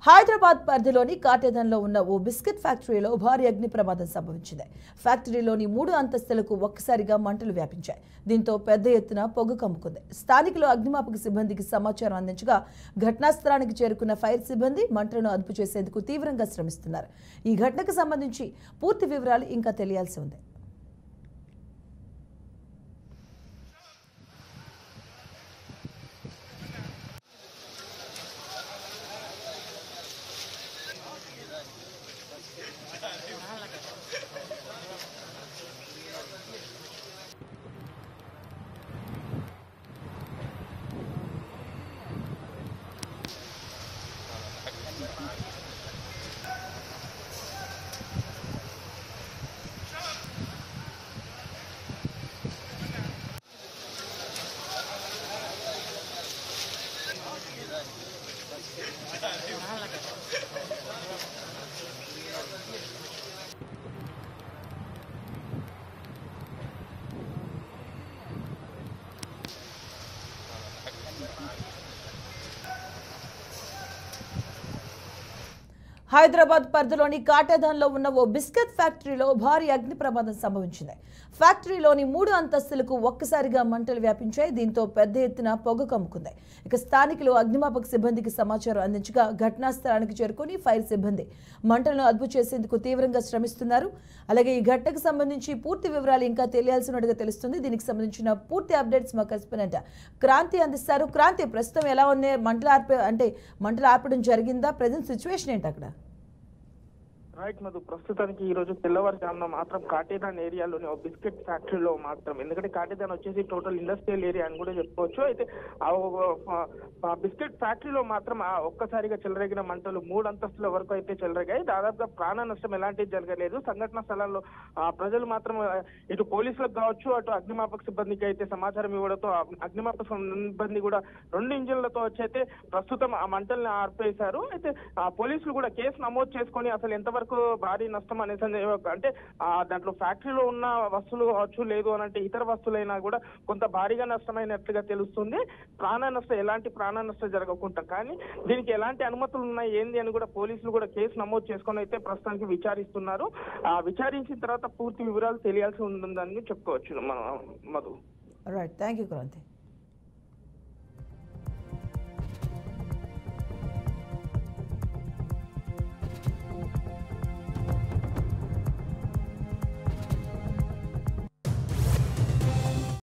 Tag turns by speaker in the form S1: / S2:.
S1: హైదరాబాద్ పరిధిలోని కాటేదన్లో ఉన్న ఓ బిస్కెట్ ఫ్యాక్టరీలో భారీ అగ్ని ప్రమాదం సంభవించింది. ఫ్యాక్టరీలోని 3 అంతస్తులకు ఒక్కసారిగా మంటలు వ్యాపించాయి. దీంతో పెద్ద ఎత్తున పొగ కమ్ముకుంది. స్థానికులు అగ్నిమాపక సిబ్బందికి సమాచారం అందించగా ఘటనా స్థలానికి చేరుకున్న ఫైర్ సిబ్బంది మంటలను అదుపు చేసేందుకు తీవ్రంగా శ్రమిస్తున్నారు. ఈ ఘటనకు సంబంధించి పూర్తి వివరాలు ఇంకా తెలియాల్సి ఉంది. హైదరాబాద్ పరిధిలోని కాటేదన్లో ఉన్న ఓ బిస్కెట్ ఫ్యాక్టరీలో భారీ అగ్ని ప్రమాదం సంభవించింది. ఫ్యాక్టరీలోని 3 అంతస్తులకు ఒక్కసారిగా మంటలు వ్యాపించాయి. దీంతో పెద్ద ఎత్తున పొగ కమ్ముకుంది. ఇక స్థానికులు అగ్నిమాపక సిబ్బందికి సమాచారం అందించగా ఘటనా స్థలానికి చేరుకుని ఫైర్ సిబ్బంది మంటలను అదుపు చేసేందుకు తీవ్రంగా శ్రమిస్తున్నారు. అలాగే ఈ ఘటనకు సంబంధించి పూర్తి వివరాలు ఇంకా తెలియాల్సినట్టుగా తెలుస్తుంది. దీనికి సంబంధించిన పూర్తి అప్డేట్స్ మా కరెస్పాండెంట్ క్రాంతి అందిస్తారు. క్రాంతి, ప్రస్తుతం ఎలా ఉంది? మంటలు ఆర్పడం జరిగిందా? ప్రెజెంట్ సిచ్యువేషన్ ఏంటి అక్కడ?
S2: రైట్ మధు, ప్రస్తుతానికి ఈ రోజు తెల్లవారుజామున మాత్రం కాటేదాన్ ఏరియాలోని ఒక బిస్కెట్ ఫ్యాక్టరీలో మాత్రం, ఎందుకంటే కాటేదాన్ వచ్చేసి టోటల్ ఇండస్ట్రియల్ ఏరియా అని కూడా చెప్పుకోవచ్చు. అయితే ఆ బిస్కెట్ ఫ్యాక్టరీలో మాత్రం ఒక్కసారిగా చెలరేగిన మంటలు 3 అంతస్తుల వరకు అయితే చెలరేగాయి. దాదాపుగా ప్రాణ నష్టం ఎలాంటిది జరగలేదు. సంఘటన స్థలాల్లో ప్రజలు మాత్రం ఇటు పోలీసులకు కావచ్చు, అటు అగ్నిమాపక సిబ్బందికి అయితే సమాచారం ఇవ్వడంతో అగ్నిమాపక సిబ్బంది కూడా 2 ఇంజిన్లతో వచ్చి అయితే ప్రస్తుతం ఆ మంటల్ని ఆర్పేశారు. అయితే పోలీసులు కూడా కేసు నమోదు చేసుకొని అసలు ఎంతవరకు భారీ నష్టం అనేసి, అంటే దాంట్లో ఫ్యాక్టరీలో ఉన్న వస్తువులు కావచ్చు, లేదు అని అంటే ఇతర వస్తువులైనా కూడా కొంత భారీగా నష్టమైనట్లుగా తెలుస్తుంది. ఎలాంటి ప్రాణ నష్టం జరగకుండా, కానీ దీనికి ఎలాంటి అనుమతులు ఉన్నాయి ఏంది అని కూడా పోలీసులు కూడా కేసు నమోదు చేసుకొని అయితే ప్రస్తుతానికి విచారిస్తున్నారు. విచారించిన తర్వాత పూర్తి వివరాలు తెలియాల్సి ఉంటుందని చెప్పుకోవచ్చు Madhu.
S1: Right, thank you Kranti.